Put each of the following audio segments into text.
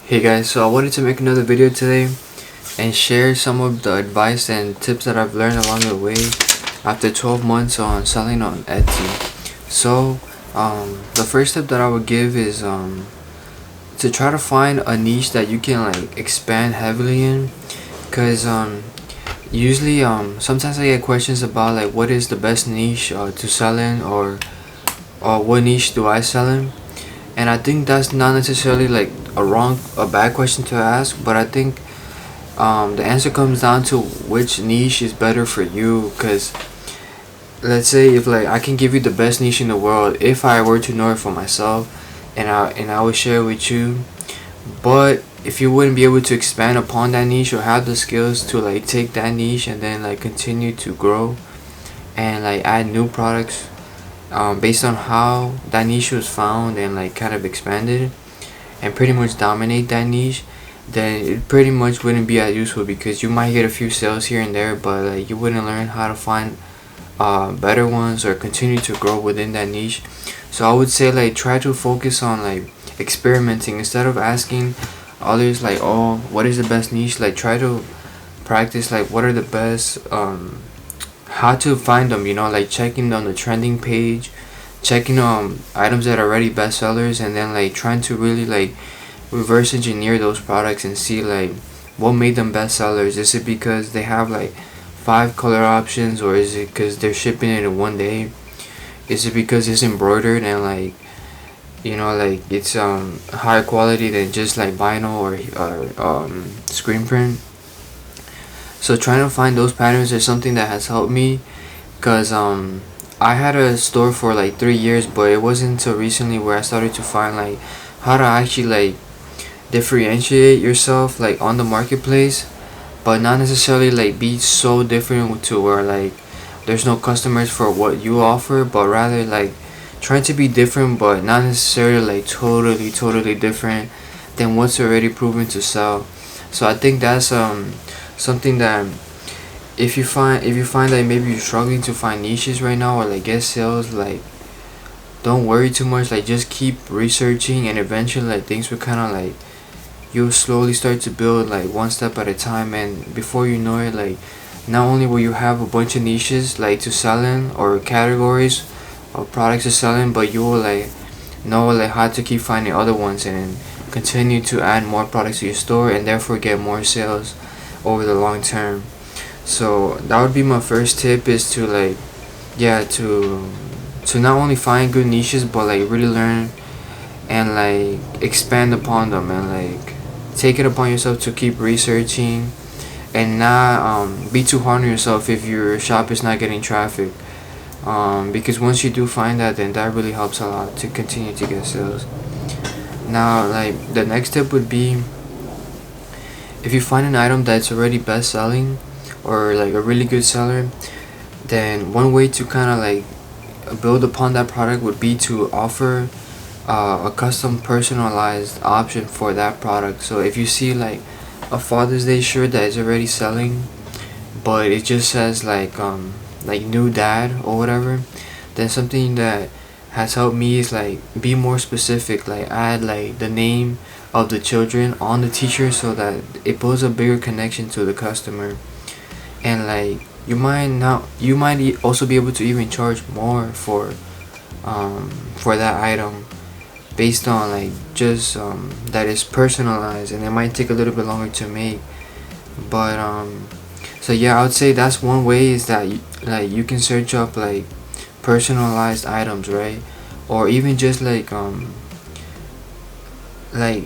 Hey guys, so I wanted to make another video today and share some of the advice and tips that I've learned along the way after 12 months on selling on Etsy. So, the first tip that I would give is to try to find a niche that you can like expand heavily in, cause usually sometimes I get questions about like what is the best niche to sell in, or what niche do I sell in. And I think that's not necessarily like a bad question to ask, but I think the answer comes down to which niche is better for you. Because let's say if like I can give you the best niche in the world if I were to know it for myself, and I would share it with you, but if you wouldn't be able to expand upon that niche or have the skills to like take that niche and then like continue to grow and like add new products based on how that niche was found and like kind of expanded and pretty much dominate that niche, then it pretty much wouldn't be as useful, because you might get a few sales here and there, but like you wouldn't learn how to find better ones or continue to grow within that niche. So I would say like try to focus on like experimenting instead of asking others like, oh, what is the best niche. Like try to practice like what are the best how to find them, like checking on the trending page, checking items that are already bestsellers, and then like trying to really like reverse engineer those products and see like what made them bestsellers. Is it because they have like 5 color options, or is it because they're shipping it in one day? Is it because it's embroidered and like like it's higher quality than just like vinyl or screen print? So trying to find those patterns is something that has helped me, because I had a store for like 3 years, but it wasn't until recently where I started to find like how to actually like differentiate yourself like on the marketplace, but not necessarily like be so different to where like there's no customers for what you offer, but rather like trying to be different but not necessarily like totally different than what's already proven to sell. So I think that's something that if you find that maybe you're struggling to find niches right now or like get sales, like don't worry too much, like just keep researching, and eventually like things will kind of like you'll slowly start to build like one step at a time, and before you know it, like not only will you have a bunch of niches like to sell in or categories of products to sell in, but you will like know like how to keep finding other ones and continue to add more products to your store and therefore get more sales over the long term. So that would be my first tip, is to like yeah to not only find good niches but like really learn and like expand upon them, and like take it upon yourself to keep researching and not be too hard on yourself if your shop is not getting traffic, because once you do find that, then that really helps a lot to continue to get sales. Now like the next tip would be, if you find an item that's already best selling or like a really good seller, then one way to kind of like build upon that product would be to offer a custom personalized option for that product. So if you see like a Father's Day shirt that is already selling, but it just says like new dad or whatever, then something that has helped me is like be more specific, like add like the name of the children on the t-shirt so that it builds a bigger connection to the customer. And like you might also be able to even charge more for that item based on like just that is personalized, and it might take a little bit longer to make, but so yeah, I would say that's one way, is that you can search up like personalized items, right? Or even just like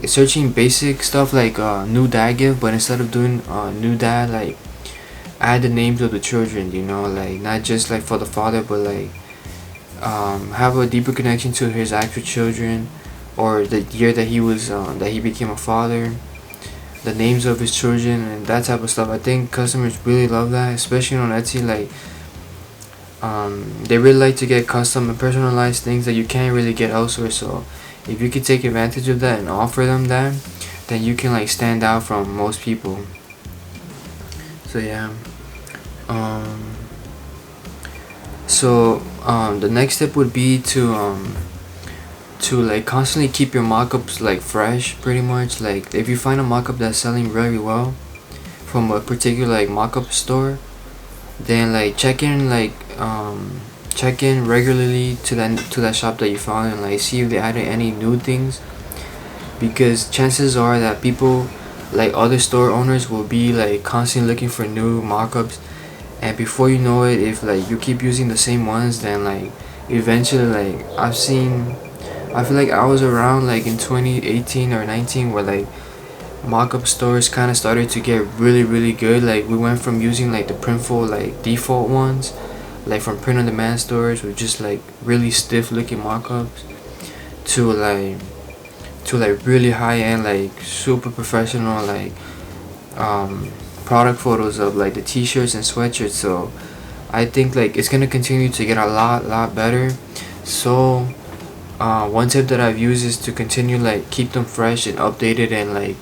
searching basic stuff like new dad gift, but instead of doing new dad, like add the names of the children, like not just like for the father, but like have a deeper connection to his actual children, or the year that he became a father, the names of his children, and that type of stuff. I think customers really love that, especially on Etsy. Like they really like to get custom and personalized things that you can't really get elsewhere. So if you could take advantage of that and offer them that, then you can like stand out from most people. So yeah. The next step would be to like constantly keep your mockups like fresh, pretty much. Like if you find a mockup that's selling very well from a particular like mockup store, then like check in regularly to that shop that you found, and like see if they added any new things, because chances are that people like other store owners will be like constantly looking for new mockups, and before you know it, if like you keep using the same ones, then like eventually, like I feel like I was around like in 2018 or 19 where like mockup stores kind of started to get really good. Like we went from using like the printful like default ones, like from print on demand stores with just like really stiff looking mockups, to like really high end, like super professional, like um product photos of like the t-shirts and sweatshirts. So I think like it's gonna continue to get a lot better. So one tip that I've used is to continue like keep them fresh and updated, and like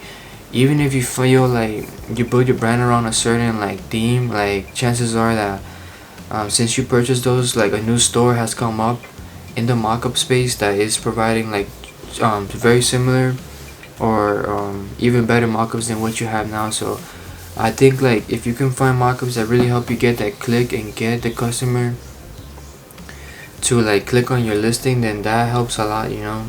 even if you feel like you build your brand around a certain like theme, like chances are that since you purchased those, like a new store has come up in the mockup space that is providing like very similar or even better mockups than what you have now. So I think like if you can find mockups that really help you get that click and get the customer to like click on your listing, then that helps a lot, you know.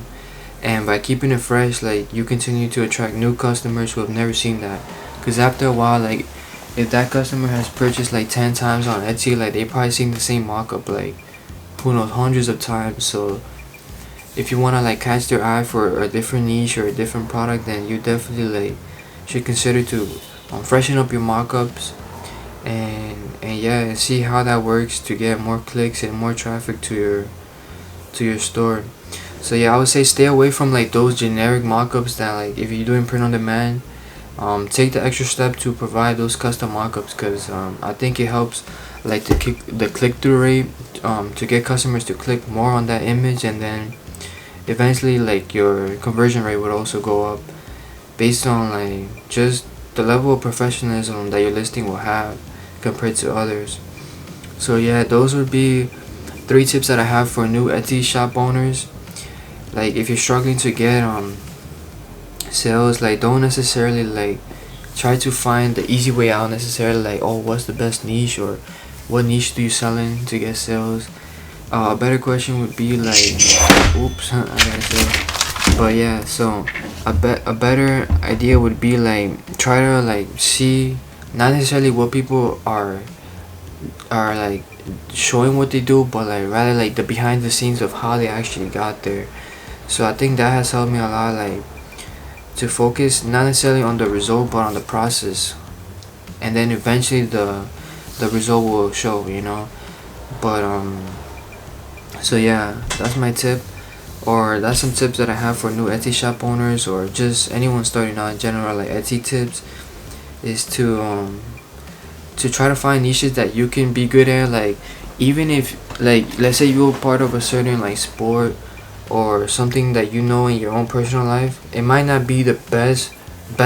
And by keeping it fresh, like you continue to attract new customers who have never seen that, because after a while, like if that customer has purchased like 10 times on Etsy, like they probably seen the same mockup like who knows hundreds of times. So if you want to like catch their eye for a different niche or a different product, then you definitely like should consider to freshen up your mockups, and yeah, and see how that works to get more clicks and more traffic to your store. So yeah, I would say stay away from like those generic mockups that, like if you're doing print on demand, take the extra step to provide those custom mockups, because I think it helps like the click-through rate, to get customers to click more on that image, and then eventually like your conversion rate would also go up based on like just the level of professionalism that your listing will have compared to others. So yeah, those would be 3 tips that I have for new Etsy shop owners. Like if you're struggling to get sales, like don't necessarily like try to find the easy way out necessarily, like oh what's the best niche or what niche do you sell in to get sales. A better question would be like oops I gotta say, but yeah, so a better idea would be like try to like see not necessarily what people are like showing what they do, but like rather like the behind the scenes of how they actually got there. So I think that has helped me a lot, like to focus not necessarily on the result but on the process, and then eventually the result will show, you know. But so yeah, that's my tip, or that's some tips that I have for new Etsy shop owners or just anyone starting out in general. Like Etsy tips is to try to find niches that you can be good at. Like even if like let's say you're part of a certain like sport or something that you know in your own personal life, it might not be the best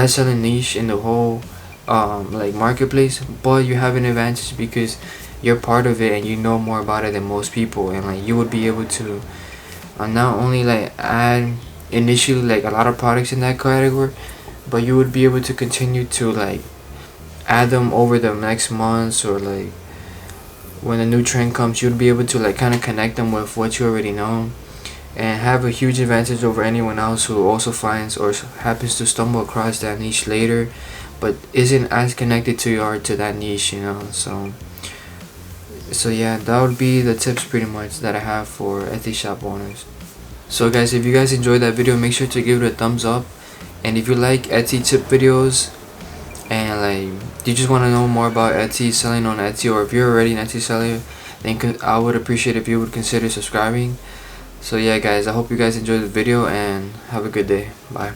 selling niche in the whole like marketplace, but you have an advantage because you're part of it and you know more about it than most people, and like you would be able to not only like add initially like a lot of products in that category, but you would be able to continue to like add them over the next months, or like when a new trend comes, you'd be able to like kind of connect them with what you already know, and have a huge advantage over anyone else who also finds or happens to stumble across that niche later but isn't as connected to that niche, you know. So yeah, that would be the tips pretty much that I have for Etsy shop owners. So guys, if you guys enjoyed that video, make sure to give it a thumbs up, and if you like Etsy tip videos and like you just want to know more about Etsy, selling on Etsy, or if you're already an Etsy seller, then I would appreciate if you would consider subscribing. So yeah guys, I hope you guys enjoyed the video and have a good day. Bye.